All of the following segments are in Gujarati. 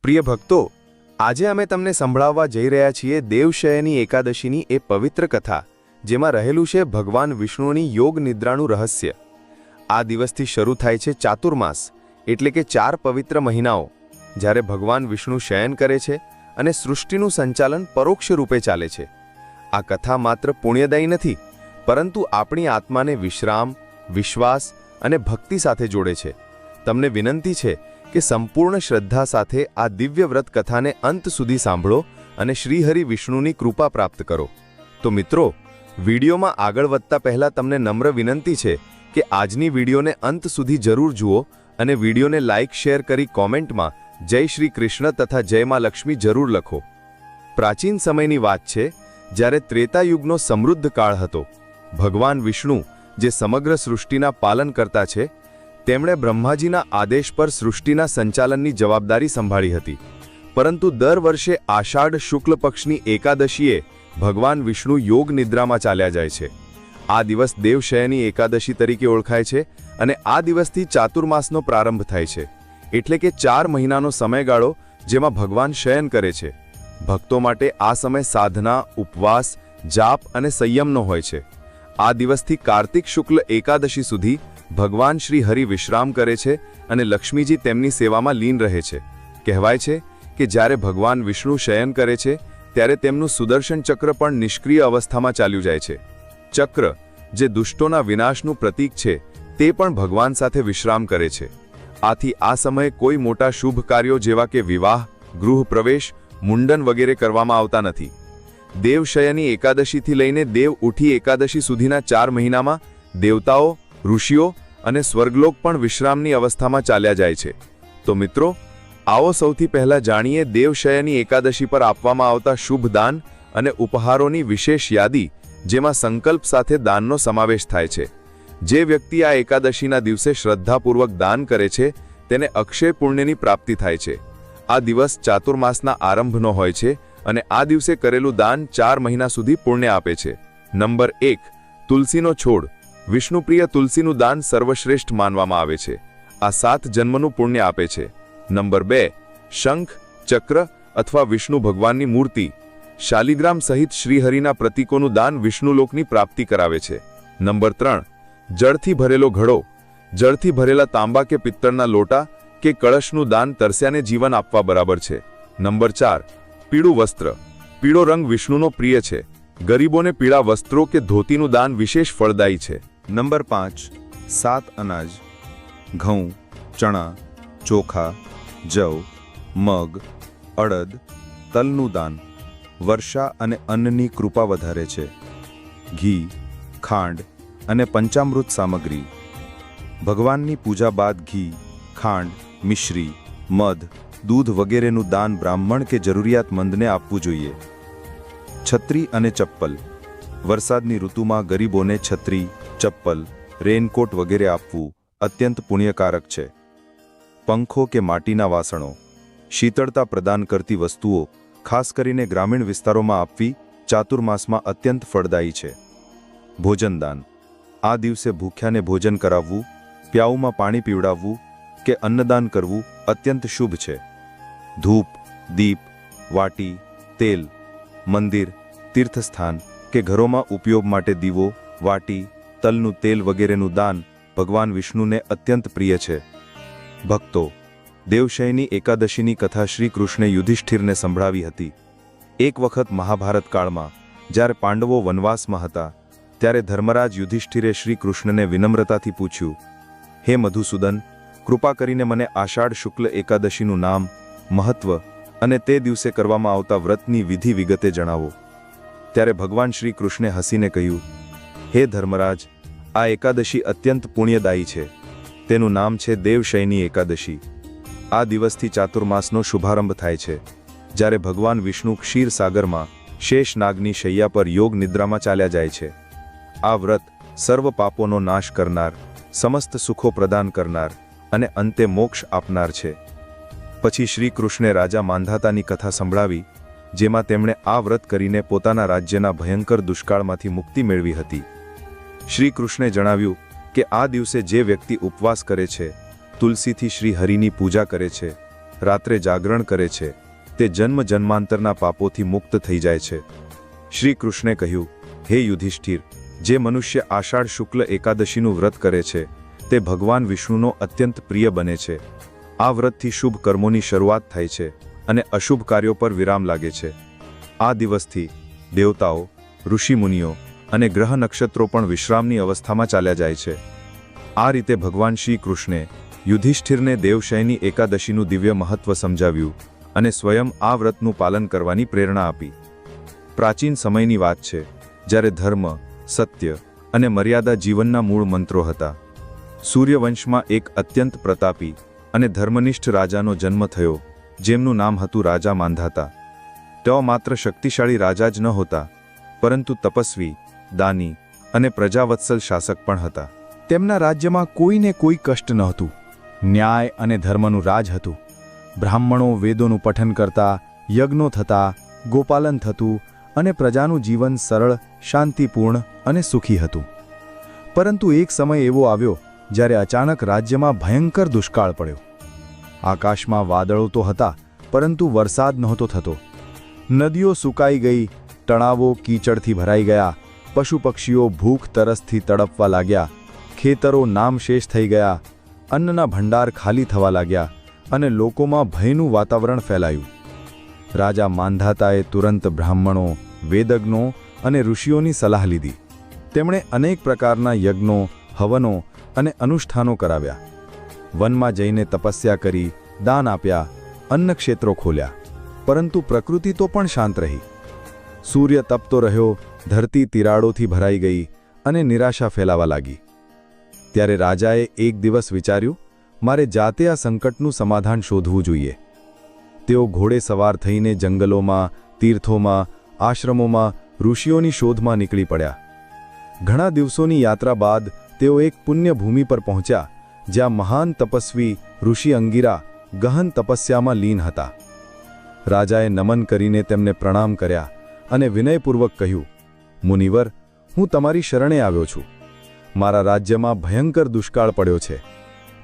પ્રિય ભક્તો, આજે અમે તમને સંભળાવવા જઈ રહ્યા છીએ દેવશયની એકાદશીની એ પવિત્ર કથા, જેમાં રહેલું છે ભગવાન વિષ્ણુની યોગ નિદ્રાનું રહસ્ય. આ દિવસથી શરૂ થાય છે ચાતુર્માસ, એટલે કે 4 પવિત્ર મહિનાઓ, જ્યારે ભગવાન વિષ્ણુ શયન કરે છે અને સૃષ્ટિનું સંચાલન પરોક્ષ રૂપે ચાલે છે. આ કથા માત્ર પુણ્યદાયી નથી, પરંતુ આપણી આત્માને વિશ્રામ, વિશ્વાસ અને ભક્તિ સાથે જોડે છે. તમને વિનંતી છે કે સંપૂર્ણ શ્રદ્ધા સાથે આ દિવ્ય વ્રત કથાને અંત સુધી સાંભળો અને શ્રીહરિ વિષ્ણુની કૃપા પ્રાપ્ત કરો. તો મિત્રો, વિડીયોમાં આગળ વધતા પહેલા તમને નમ્ર વિનંતી છે કે આજની વિડીયોને અંત સુધી જરૂર જુઓ અને વિડીયોને લાઇક શેર કરી કોમેન્ટમાં જય શ્રી કૃષ્ણ તથા જય માં લક્ષ્મી જરૂર લખો. પ્રાચીન સમયની વાત છે, જ્યારે ત્રેતાયુગનો સમૃદ્ધ કાળ હતો. ભગવાન વિષ્ણુ, જે સમગ્ર સૃષ્ટિના પાલન કરતા છે, તેમણે બ્રહ્માજીના આદેશ પર સૃષ્ટિના સંચાલનની જવાબદારી સંભાળી હતી. પરંતુ દર વર્ષે આષાઢ શુક્લ પક્ષની એકાદશીએ ભગવાન વિષ્ણુ યોગ નિદ્રામાં ચાલ્યા જાય છે. આ દિવસ દેવશયની એકાદશી તરીકે ઓળખાય છે અને આ દિવસથી ચાતુર્માસનો પ્રારંભ થાય છે, એટલે કે 4 મહિનાનો સમયગાળો જેમાં ભગવાન શયન કરે છે. ભક્તો માટે આ સમય સાધના, ઉપવાસ, જાપ અને સંયમનો હોય છે. આ દિવસથી કાર્તિક શુક્લ એકાદશી સુધી ભગવાન શ્રી હરિ વિશ્રામ કરે છે અને લક્ષ્મીજી તેમની સેવામાં લીન રહે છે. કહેવાય છે કે જ્યારે ભગવાન વિષ્ણુ શયન કરે છે ત્યારે તેમનું સુદર્શન ચક્ર પણ નિષ્ક્રિય અવસ્થામાં ચાલ્યું જાય છે. ચક્ર, જે દુષ્ટોના વિનાશનું પ્રતીક છે, તે પણ ભગવાન સાથે વિશ્રામ કરે છે. આથી આ સમયે કોઈ મોટા શુભ કાર્યો જેવા કે વિવાહ, ગૃહ પ્રવેશ, મુંડન વગેરે કરવામાં આવતા નથી. દેવશયની એકાદશીથી લઈને દેવ ઉઠી એકાદશી સુધીના 4 મહિનામાં દેવતાઓ, ઋષિઓ અને સ્વર્ગલોક પણ વિશ્રામની અવસ્થામાં ચાલ્યા જાય છે. તો મિત્રો, આવો સૌથી પહેલા જાણીએ દેવશયની એકાદશી પર આપવામાં આવતા શુભ દાન અને ઉપહારોની વિશેષ યાદી, જેમાં સંકલ્પ સાથે દાનનો સમાવેશ થાય છે. જે વ્યક્તિ આ એકાદશીના દિવસે શ્રદ્ધાપૂર્વક દાન કરે છે, તેને અક્ષય પુણ્યની પ્રાપ્તિ થાય છે. આ દિવસ ચાતુર્માસના આરંભનો હોય છે અને આ દિવસે કરેલું દાન 4 મહિના સુધી પુણ્ય આપે છે. નંબર 1, તુલસીનો છોડ. વિષ્ણુપ્રિય તુલસીનું દાન સર્વશ્રેષ્ઠ માનવામાં આવે છે. આ 7 જન્મનું પુણ્ય આપે છે. નંબર 2, શંખ, ચક્ર અથવા વિષ્ણુ ભગવાનની મૂર્તિ. શાલિગ્રામ સહિત શ્રીહરિના પ્રતીકોનું દાન વિષ્ણુલોકની પ્રાપ્તિ કરાવે છે. નંબર 3, જળથી ભરેલો ઘડો. જળથી ભરેલા તાંબા કે પિત્તળના લોટા કે કળશનું દાન તરસ્યાને જીવન આપવા બરાબર છે. નંબર 4, પીળું વસ્ત્ર. પીળો રંગ વિષ્ણુનો પ્રિય છે. ગરીબોને પીળા વસ્ત્રો કે ધોતીનું દાન વિશેષ ફળદાયી છે. નંબર 5, 7 અનાજ. ઘઉં, ચણા, ચોખા, જવ, મગ, અડદ, તલનું દાન વર્ષા અને અન્નની કૃપા વધારે છે. ઘી, ખાંડ અને પંચામૃત સામગ્રી. ભગવાનની પૂજા બાદ ઘી, ખાંડ, મિશ્રી, મધ, દૂધ વગેરેનું દાન બ્રાહ્મણ કે જરૂરિયાતમંદને આપવું જોઈએ. છત્રી અને ચપ્પલ. વરસાદની ઋતુમાં ગરીબોને છત્રી, ચપ્પલ, રેનકોટ વગેરે આપવું અત્યંત પુણ્યકારક છે. પંખો કે માટીના વાસણો. શીતળતા પ્રદાન કરતી વસ્તુઓ ખાસ કરીને ગ્રામીણ વિસ્તારોમાં આપવી ચાતુર્માસમાં અત્યંત ફળદાયી છે. ભોજનદાન. આ દિવસે ભૂખ્યાને ભોજન કરાવવું, પ્યાઉમાં પાણી પીવડાવવું કે અન્નદાન કરવું અત્યંત શુભ છે. ધૂપ, દીપ, વાટી, તેલ, મંદિર, તીર્થસ્થાન કે ઘરોમાં ઉપયોગ માટે દીવો, વાટી, તલનું તેલ વગેરેનું દાન ભગવાન વિષ્ણુને અત્યંત પ્રિય છે. ભક્તો, દેવશયની એકાદશીની કથા શ્રી કૃષ્ણે યુધિષ્ઠિરને સંભળાવી હતી. એક વખત મહાભારત કાળમાં જ્યારે પાંડવો વનવાસમાં હતા, ત્યારે ધર્મરાજ યુધિષ્ઠિરે શ્રી કૃષ્ણને વિનમ્રતાથી પૂછ્યું, હે મધુસૂદન, કૃપા કરીને મને આષાઢ શુક્લ એકાદશીનું નામ, મહત્વ અને તે દિવસે કરવામાં આવતા વ્રતની વિધિ વિગતે જણાવો. ત્યારે ભગવાન શ્રી કૃષ્ણે હસીને કહ્યું, હે ધર્મરાજ, આ એકાદશી અત્યંત પુણ્યદાયી છે. તેનું નામ છે દેવશયની એકાદશી. આ દિવસથી ચાતુર્માસનો શુભારંભ થાય છે, જ્યારે ભગવાન વિષ્ણુ ક્ષીરસાગરમાં શેષનાગની શૈયા પર યોગ નિદ્રામાં ચાલ્યા જાય છે. આ વ્રત સર્વ પાપોનો નાશ કરનાર, સમસ્ત સુખો પ્રદાન કરનાર અને અંતે મોક્ષ આપનાર છે. પછી શ્રી કૃષ્ણે રાજા માંધાતાની કથા સંભળાવી, જેમાં તેમણે આ વ્રત કરીને પોતાના રાજ્યના ભયંકર દુષ્કાળમાંથી મુક્તિ મેળવી હતી. શ્રી કૃષ્ણે જણાવ્યું કે આ દિવસે જે વ્યક્તિ ઉપવાસ કરે છે, તુલસીથી શ્રી હરિની પૂજા કરે છે રાત્રે જાગરણ કરે છે તે જન્મ જન્માંતરના પાપોથી મુક્ત થઈ જાય છે. શ્રી કૃષ્ણે કહ્યું, હે યુધિષ્ઠિર, જે મનુષ્ય આષાઢ શુક્લ એકાદશીનું વ્રત કરે છે તે ભગવાન વિષ્ણુનો અત્યંત પ્રિય બને છે. આ વ્રતથી શુભ કર્મોની શરૂઆત થાય છે અને અશુભ કાર્યો પર વિરામ લાગે છે. આ દિવસથી દેવતાઓ, ઋષિમુનિઓ અને ગ્રહ નક્ષત્રો પણ વિશ્રામની અવસ્થામાં ચાલ્યા જાય છે. આ રીતે ભગવાન શ્રી કૃષ્ણે યુધિષ્ઠિરને દેવશયની એકાદશીનું દિવ્ય મહત્વ સમજાવ્યું અને સ્વયં આ વ્રતનું પાલન કરવાની પ્રેરણા આપી. પ્રાચીન સમયની વાત છે, જ્યારે ધર્મ, સત્ય અને મર્યાદા જીવનના મૂળ મંત્રો હતા. સૂર્યવંશમાં એક અત્યંત પ્રતાપી અને ધર્મનિષ્ઠ રાજાનો જન્મ થયો, જેમનું નામ હતું રાજા માંધાતા. તેઓ માત્ર શક્તિશાળી રાજા જ ન હોતા, પરંતુ તપસ્વી, દાની અને પ્રજાવત્સલ શાસક પણ હતા. તેમના રાજ્યમાં કોઈને કોઈ કષ્ટ નહોતું. ન્યાય અને ધર્મનું રાજ હતું. બ્રાહ્મણો વેદોનું પઠન કરતા, યજ્ઞો થતા, ગોપાલન થતું અને પ્રજાનું જીવન સરળ, શાંતિપૂર્ણ અને સુખી હતું. પરંતુ એક સમય એવો આવ્યો જ્યારે અચાનક રાજ્યમાં ભયંકર દુષ્કાળ પડ્યો. આકાશમાં વાદળો તો હતા, પરંતુ વરસાદ નહોતો થતો. નદીઓ સુકાઈ ગઈ, તળાવો કીચડથી ભરાઈ ગયા, પશુ પક્ષીઓ ભૂખ તરસથી તડપવા લાગ્યા, ખેતરો નામશેષ થઈ ગયા, અન્નના ભંડાર ખાલી થવા લાગ્યા અને લોકોમાં ભયનું વાતાવરણ ફેલાયું. રાજા માંધાતાએ તુરંત બ્રાહ્મણો, વેદજ્ઞો અને ઋષિઓની સલાહ લીધી. તેમણે અનેક પ્રકારના યજ્ઞો, હવનો અને અનુષ્ઠાનો કરાવ્યા. વનમાં જઈને તપસ્યા કરી, દાન આપ્યા, અન્ન ક્ષેત્રો ખોલ્યા. પરંતુ પ્રકૃતિ તો પણ શાંત રહી. સૂર્ય તપતો રહ્યો, ધરતી તિરાડોથી ભરાઈ ગઈ અને નિરાશા ફેલાવા લાગી. ત્યારે રાજાએ એક દિવસ વિચાર્યું, મારે જાતે આ સંકટનું સમાધાન શોધવું જોઈએ. તેઓ ઘોડે સવાર થઈને જંગલોમાં, તીર્થોમાં, આશ્રમોમાં ઋષિઓની શોધમાં નીકળી પડ્યા. ઘણા દિવસોની યાત્રા બાદ તેઓ એક પુણ્યભૂમિ પર પહોંચ્યા, જ્યાં મહાન તપસ્વી ઋષિ અંગિરા ગહન તપસ્યામાં લીન હતા. રાજાએ નમન કરીને તેમને પ્રણામ કર્યા અને વિનયપૂર્વક કહ્યું, મુનિવર, હું તમારી શરણે આવ્યો છું. મારા રાજ્યમાં ભયંકર દુષ્કાળ પડ્યો છે.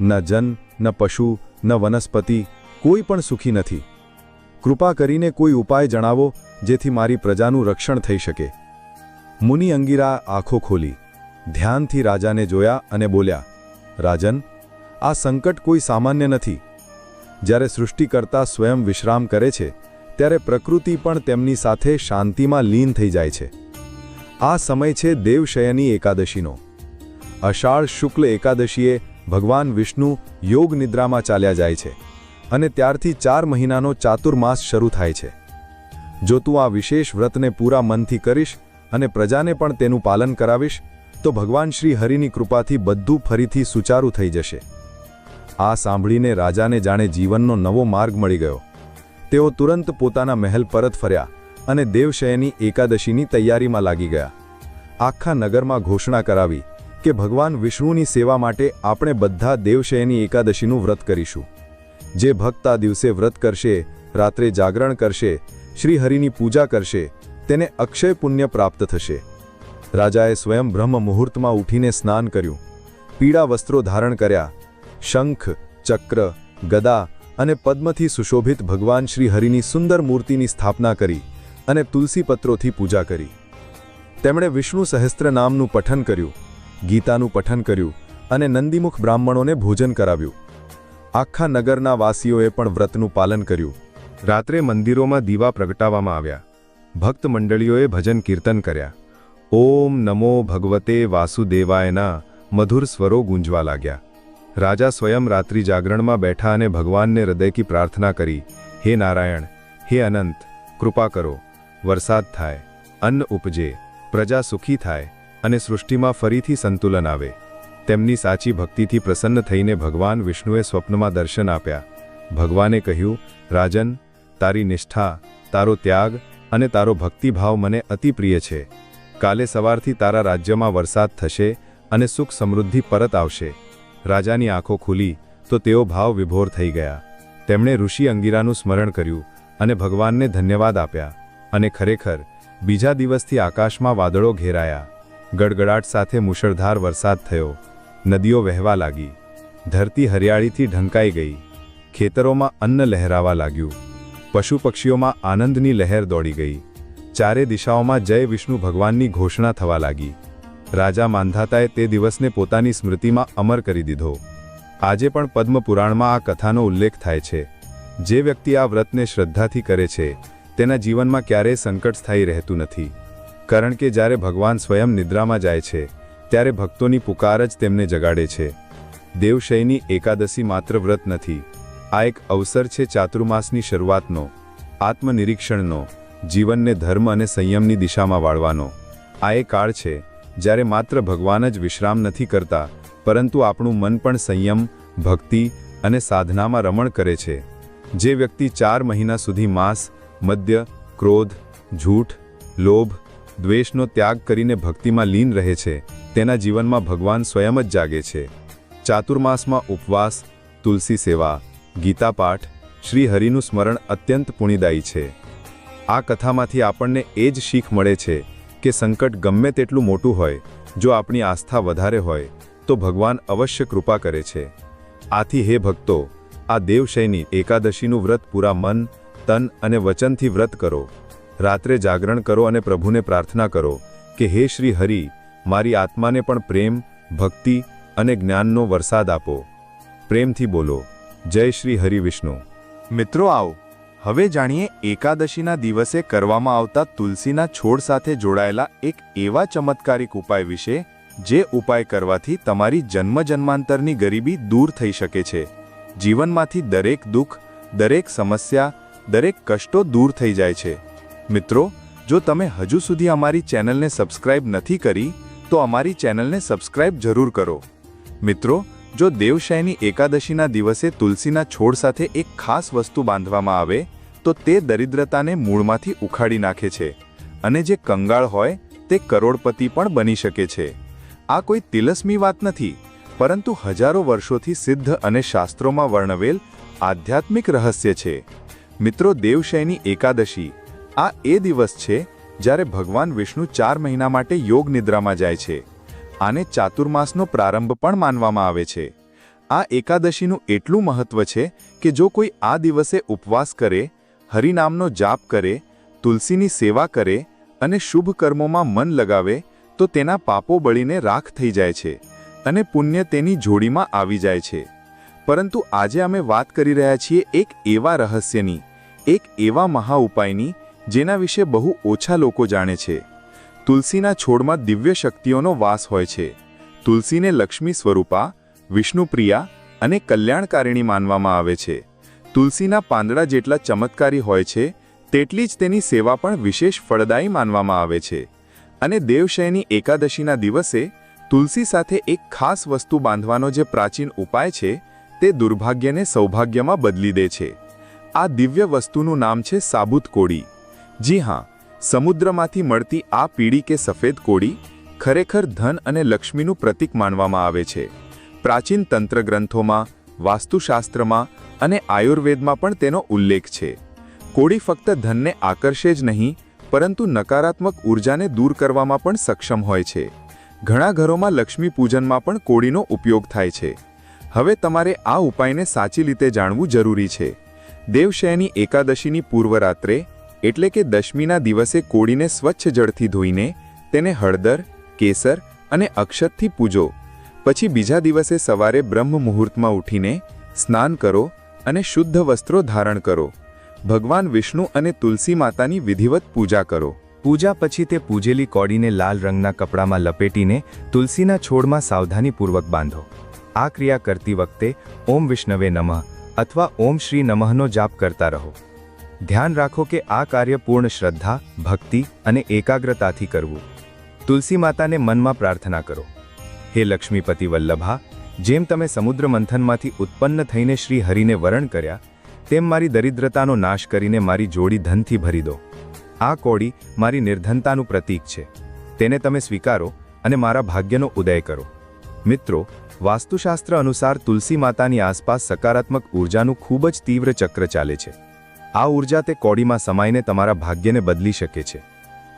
ન જન, ન પશુ, ન વનસ્પતિ, કોઈ પણ સુખી નથી. કૃપા કરીને કોઈ ઉપાય જણાવો જેથી મારી પ્રજાનું રક્ષણ થઈ શકે. મુનિ અંગિરા આંખો ખોલી, ધ્યાનથી રાજાને જોયા અને બોલ્યા, રાજન, આ સંકટ કોઈ સામાન્ય નથી. જ્યારે સૃષ્ટિકર્તા સ્વયં વિશ્રામ કરે છે ત્યારે પ્રકૃતિ પણ તેમની સાથે શાંતિમાં લીન થઈ જાય છે. આ સમય છે દેવશયની એકાદશીનો. અષાઢ શુક્લ એકાદશીએ ભગવાન વિષ્ણુ યોગ નિદ્રામાં ચાલ્યા જાય છે અને ત્યારથી 4 મહિનાનો ચાતુર્માસ શરૂ થાય છે. જો તું આ વિશેષ વ્રતને પૂરા મનથી કરીશ અને પ્રજાને પણ તેનું પાલન કરાવીશ તો ભગવાન શ્રી હરિની કૃપાથી બધું ફરીથી સુચારું થઈ જશે. આ સાંભળીને રાજાને જાણે જીવનનો નવો માર્ગ મળી ગયો. તેઓ તુરંત પોતાના મહેલ પરત ફર્યા અને દેવશયની એકાદશીની તૈયારીમાં લાગી ગયા. આખા નગરમાં ઘોષણા કરાવી કે ભગવાન વિષ્ણુની સેવા માટે આપણે બધા દેવશયની એકાદશીનું વ્રત કરીશું. જે ભક્ત આ દિવસે વ્રત કરશે, રાત્રે જાગરણ કરશે, શ્રી હરિની પૂજા કરશે, તેને અક્ષય પુણ્ય પ્રાપ્ત થશે. રાજાએ સ્વયં બ્રહ્મ મુહૂર્તમાં ઉઠીને સ્નાન કર્યું, પીળા વસ્ત્રો ધારણ કર્યા, શંખ, ચક્ર, ગદા અને પદ્મથી સુશોભિત ભગવાન શ્રી હરિની સુંદર મૂર્તિની સ્થાપના કરી અને તુલસી પત્રોથી પૂજા કરી. તેમણે વિષ્ણુ સહસ્ત્ર નામનું પઠન કર્યું, ગીતાનું પઠન કર્યું અને નંદીમુખ બ્રાહ્મણોને ભોજન કરાવ્યું. આખા નગરના વાસીઓએ પણ વ્રતનું પાલન કર્યું. રાત્રે મંદિરોમાં દીવા પ્રગટાવવામાં આવ્યા. ભક્ત મંડળીઓએ ભજન કીર્તન કર્યા. ઓમ નમો ભગવતે વાસુદેવાયના મધુર સ્વરો ગુંજવા લાગ્યા. રાજા સ્વયં રાત્રિ જાગરણમાં બેઠા અને ભગવાનને હૃદયથી પ્રાર્થના કરી, હે નારાયણ, હે અનંત, કૃપા કરો, વરસાદ થાય, અન્ન ઉપજે, પ્રજા સુખી થાય અને સૃષ્ટિમાં ફરીથી સંતુલન આવે. તેમની સાચી ભક્તિથી પ્રસન્ન થઈને ભગવાન વિષ્ણુએ સ્વપ્નમાં દર્શન આપ્યા. ભગવાને કહ્યું, રાજન, તારી નિષ્ઠા, તારો ત્યાગ અને તારો ભક્તિભાવ મને અતિ પ્રિય છે. કાલે સવારથી તારા રાજ્યમાં વરસાદ થશે અને સુખ સમૃદ્ધિ પરત આવશે. રાજાની આંખો ખુલી તો તેઓ ભાવ વિભોર થઈ ગયા. તેમણે ઋષિ અંગિરાનું સ્મરણ કર્યું અને ભગવાનને ધન્યવાદ આપ્યા. અને ખરેખર બીજા દિવસથી આકાશમાં વાદળો ઘેરાયા. ગડગડાટ સાથે મુશળધાર વરસાદ થયો. નદીઓ વહેવા લાગી. ધરતી હરિયાળીથી ઢંકાઈ ગઈ. ખેતરોમાં અન્ન લહેરાવા લાગ્યું. પશુ પક્ષીઓમાં આનંદની લહેર દોડી ગઈ. ચારે દિશાઓમાં જય વિષ્ણુ ભગવાનની ઘોષણા થવા લાગી. રાજા માંધાતાએ તે દિવસને પોતાની સ્મૃતિમાં અમર કરી દીધો. આજે પણ પદ્મપુરાણમાં આ કથાનો ઉલ્લેખ થાય છે. જે વ્યક્તિ આ વ્રતને શ્રદ્ધાથી કરે છે તેના જીવનમાં ક્યારેય સંકટ સ્થાયી રહેતું નથી. કારણ કે જ્યારે ભગવાન સ્વયં નિદ્રામાં જાય છે ત્યારે ભક્તોની પુકાર જ તેમને જગાડે છે. દેવશયની એકાદશી માત્ર વ્રત નથી, આ એક અવસર છે ચાતુર્માસની શરૂઆતનો, આત્મનિરીક્ષણનો, જીવનને ધર્મ અને સંયમની દિશામાં વાળવાનો. આ એ કાળ છે જ્યારે માત્ર ભગવાન જ વિશ્રામ નથી કરતા, પરંતુ આપણું મન પણ સંયમ, ભક્તિ અને સાધનામાં રમણ કરે છે. જે વ્યક્તિ 4 મહિના સુધી માંસ, મદ્ય, ક્રોધ, ઝૂઠ, લોભ, દ્વેષનો ત્યાગ કરીને ભક્તિમાં લીન રહે છે તેના જીવનમાં ભગવાન સ્વયં જ જાગે છે. ચાતુર્માસમાં ઉપવાસ, તુલસી સેવા, ગીતાપાઠ, શ્રી હરિનું સ્મરણ અત્યંત પુણ્યદાયી છે. આ કથામાંથી આપણને એ જ શીખ મળે છે કે સંકટ ગમે તેટલું મોટું હોય, જો આપણી આસ્થા વધારે હોય તો ભગવાન અવશ્ય કૃપા કરે છે. આથી હે ભક્તો, આ દેવશયની એકાદશીનું વ્રત પૂરા મન, તન અને વચનથી વ્રત કરો. રાત્રે જાગરણ કરો અને પ્રભુને પ્રાર્થના કરો કે હે શ્રી હરિ, મારી આત્માને પણ પ્રેમ, ભક્તિ અને જ્ઞાનનો વરસાદ આપો. પ્રેમથી બોલો, જય શ્રી હરિ વિષ્ણુ. મિત્રો આવો હવે જાણીએ એકાદશીના દિવસે કરવામાં આવતા તુલસીના છોડ સાથે જોડાયેલા એક એવા ચમત્કારિક ઉપાય વિશે જે ઉપાય કરવાથી તમારી જન્મજન્માંતરની ગરીબી દૂર થઈ શકે છે. જીવનમાંથી દરેક દુઃખ, દરેક સમસ્યા, દરેક કષ્ટો દૂર થઈ જાય છે. મિત્રો, જો તમે હજુ સુધી અમારી ચેનલને સબસ્ક્રાઇબ નથી કરી તો અમારી ચેનલને સબસ્ક્રાઇબ જરૂર કરો. મિત્રો, જો દેવશયની એકાદશીના દિવસે તુલસીના છોડ સાથે એક ખાસ વસ્તુ બાંધવામાં આવે તો તે દરિદ્રતાને મૂળમાંથી ઉખાડી નાખે છે અને જે કંગાળ હોય તે કરોડપતિ પણ બની શકે છે. આ કોઈ તિલસ્મી વાત નથી, પરંતુ હજારો વર્ષોથી સિદ્ધ અને શાસ્ત્રોમાં વર્ણવેલ આધ્યાત્મિક રહસ્ય છે. મિત્રો, દેવશયની એકાદશી આ એ દિવસ છે જ્યારે ભગવાન વિષ્ણુ 4 મહિના માટે યોગ નિદ્રામાં જાય છે. આને ચાતુર્માસનો પ્રારંભ પણ માનવામાં આવે છે. આ એકાદશીનું એટલું મહત્વ છે કે જો કોઈ આ દિવસે ઉપવાસ કરે, હરિનામનો જાપ કરે, તુલસીની સેવા કરે અને શુભ કર્મોમાં મન લગાવે તો તેના પાપો બળીને રાખ થઈ જાય છે અને પુણ્ય તેની જોડીમાં આવી જાય છે. પરંતુ આજે અમે વાત કરી રહ્યા છીએ એક એવા રહસ્યની, એક એવા મહા ઉપાયની જેના વિશે બહુ ઓછા લોકો જાણે છે. તુલસીના છોડમાં દિવ્ય શક્તિઓનો વાસ હોય છે. તુલસીને લક્ષ્મી સ્વરૂપા, વિષ્ણુપ્રિયા અને કલ્યાણકારિણી માનવામાં આવે છે. તુલસીના પાંદડા જેટલા ચમત્કારી હોય છે તેટલી જ તેની સેવા પણ વિશેષ ફળદાયી માનવામાં આવે છે. અને દેવશયની એકાદશીના દિવસે તુલસી સાથે એક ખાસ વસ્તુ બાંધવાનો જે પ્રાચીન ઉપાય છે તે દુર્ભાગ્યને સૌભાગ્યમાં બદલી દે છે. આ દિવ્ય વસ્તુનું નામ છે સાબુત કોડી. જી હા, સમુદ્રમાંથી મળતી આ પીળી કે સફેદ કોડી ખરેખર ધન અને લક્ષ્મીનું પ્રતીક માનવામાં આવે છે. પ્રાચીન તંત્ર ગ્રંથોમાં, વાસ્તુશાસ્ત્રમાં અને આયુર્વેદમાં પણ તેનો ઉલ્લેખ છે. કોડી ફક્ત ધનને આકર્ષે જ નહીં, પરંતુ નકારાત્મક ઉર્જાને દૂર કરવામાં પણ સક્ષમ હોય છે. ઘણા ઘરોમાં લક્ષ્મી પૂજનમાં પણ કોડીનો ઉપયોગ થાય છે. હવે તમારે આ ઉપાયને સાચી રીતે જાણવું જરૂરી છે. દેવશયની એકાદશીની પૂર્વ રાત્રે એટલે કે દશમીના દિવસે કોડીને સ્વચ્છ જળથી ધોઈને તેને હળદર, કેસર અને અક્ષતથી પૂજો. પછી બીજા દિવસે સવારે બ્રહ્મ મુહૂર્તમાં ઉઠીને સ્નાન કરો અને શુદ્ધ વસ્ત્રો ધારણ કરો. ભગવાન વિષ્ણુ અને તુલસી માતાની વિધિવત પૂજા કરો. પૂજા પછી તે પૂજેલી કોડીને લાલ રંગના કપડામાં લપેટીને તુલસીના છોડમાં સાવધાનીપૂર્વક બાંધો. આ ક્રિયા કરતી વખતે ઓમ વિષ્ણવે નમઃ અથવા ઓમ શ્રી નમઃનો જાપ કરતા રહો. ધ્યાન રાખો કે આ કાર્ય પૂર્ણ શ્રદ્ધા, ભક્તિ અને એકાગ્રતાથી કરવું. તુલસી માતાને મનમાં પ્રાર્થના કરો, હે લક્ષ્મીપતિ વલ્લભા, જેમ તમે સમુદ્ર મંથનમાંથી ઉત્પન્ન થઈને શ્રી હરિને વરણ કર્યા તેમ મારી દરિદ્રતાનો નાશ કરીને મારી જોડી ધનથી ભરી દો. આ કોડી મારી નિર્ધનતાનું પ્રતીક છે. તેને તમે સ્વીકારો અને મારા ભાગ્યનો ઉદય કરો. મિત્રો, વાસ્તુશાસ્ત્ર અનુસાર તુલસી માતાની આસપાસ સકારાત્મક ઉર્જાનું ખૂબ જ તીવ્ર ચક્ર ચાલે છે. આ ઉર્જા તે કોડીમાં સમાઈને તમારા ભાગ્યને બદલી શકે છે.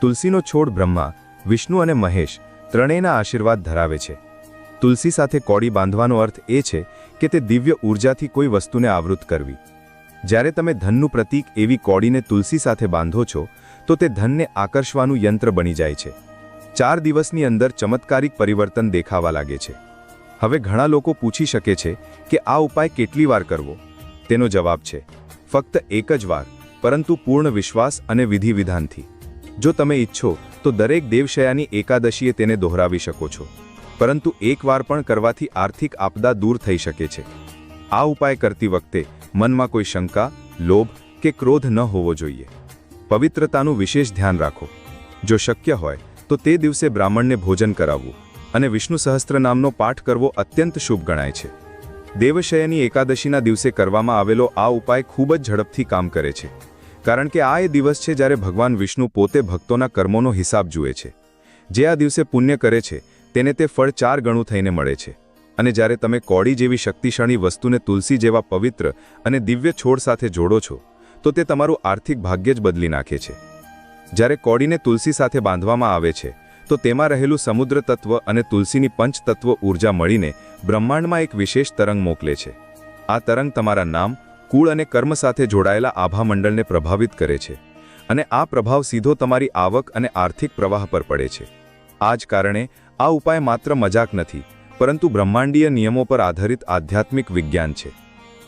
તુલસીનો છોડ બ્રહ્મા, વિષ્ણુ અને મહેશ ત્રણેયના આશીર્વાદ ધરાવે છે. તુલસી સાથે કોડી બાંધવાનો અર્થ એ છે કે તે દિવ્ય ઊર્જાથી કોઈ વસ્તુને આવૃત કરવી. જ્યારે તમે ધનનું પ્રતીક એવી કોડીને તુલસી સાથે બાંધો છો તો તે ધનને આકર્ષવાનું યંત્ર બની જાય છે. 4 દિવસની અંદર ચમત્કારિક પરિવર્તન દેખાવા લાગે છે. હવે ઘણા લોકો પૂછી શકે છે કે આ ઉપાય કેટલી વાર કરવો? તેનો જવાબ છે ફક્ત એક જ વાર, પરંતુ પૂર્ણ વિશ્વાસ અને વિધિ વિધાનથી. જો તમે ઈચ્છો તો દરેક દેવશયાની એકાદશીએ તેને દોહરાવી શકો છો, પરંતુ એકવાર પણ કરવાથી આર્થિક આપદા દૂર થઈ શકે છે. આ ઉપાય કરતી વખતે મનમાં કોઈ શંકા, લોભ કે ક્રોધ ન હોવો જોઈએ. પવિત્રતાનું વિશેષ ધ્યાન રાખો. જો શક્ય હોય તો તે દિવસે બ્રાહ્મણને ભોજન કરાવવું અને વિષ્ણુ સહસ્ત્રનામનો પાઠ કરવો અત્યંત શુભ ગણાય છે. દેવશયની એકાદશીના દિવસે કરવામાં આવેલો આ ઉપાય ખૂબ જ ઝડપથી કામ કરે છે, કારણ કે આ એ દિવસ છે જ્યારે ભગવાન વિષ્ણુ પોતે ભક્તોના કર્મોનો હિસાબ જુએ છે. જે આ દિવસે પુણ્ય કરે છે તેને તે ફળ 4 ગણું થઈને મળે છે. અને જ્યારે તમે કોડી જેવી શક્તિશાળી વસ્તુને તુલસી જેવા પવિત્ર અને દિવ્ય છોડ સાથે જોડો છો તો તે તમારું આર્થિક ભાગ્ય જ બદલી નાખે છે. જ્યારે કોડીને તુલસી સાથે બાંધવામાં આવે છે તો તેમાં રહેલું સમુદ્ર તત્વ અને તુલસીની પંચતત્વ ઊર્જા મળીને બ્રહ્માંડમાં એક વિશેષ તરંગ મોકલે છે. આ તરંગ તમારા નામ, કુળ અને કર્મ સાથે જોડાયેલા આભામંડળને પ્રભાવિત કરે છે, અને આ પ્રભાવ સીધો તમારી આવક અને આર્થિક પ્રવાહ પર પડે છે. આ જ કારણે આ ઉપાય માત્ર મજાક નથી, પરંતુ બ્રહ્માંડીય નિયમો પર આધારિત આધ્યાત્મિક વિજ્ઞાન છે.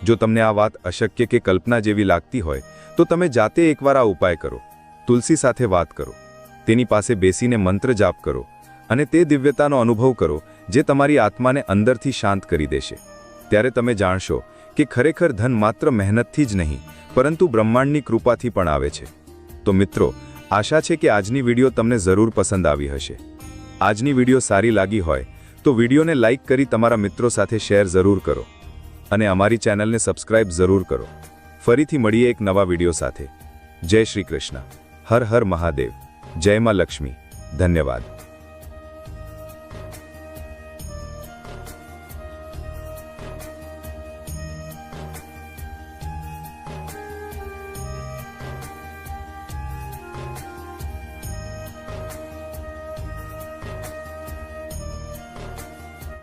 જો તમને આ વાત અશક્ય કે કલ્પના જેવી લાગતી હોય તો તમે જાતે એકવાર આ ઉપાય કરો. તુલસી સાથે વાત કરો, તેની પાસે બેસીને મંત્ર જાપ કરો અને તે દિવ્યતાનો અનુભવ કરો જે તમારી આત્માને અંદરથી શાંત કરી દેશે. ત્યારે તમે જાણશો કે ખરેખર ધન માત્ર મહેનતથી જ નહીં, પરંતુ બ્રહ્માંડની કૃપાથી પણ આવે છે. તો મિત્રો, આશા છે કે આજની વિડીયો તમને જરૂર પસંદ આવી હશે. આજની વિડીયો સારી લાગી હોય તો વિડીયોને લાઇક કરી તમારા મિત્રો સાથે શેર જરૂર કરો અને અમારી ચેનલને સબસ્ક્રાઇબ જરૂર કરો. ફરીથી મળીએ એક નવા વિડીયો સાથે. જય શ્રી કૃષ્ણ. હર હર મહાદેવ. જય માં લક્ષ્મી. ધન્યવાદ.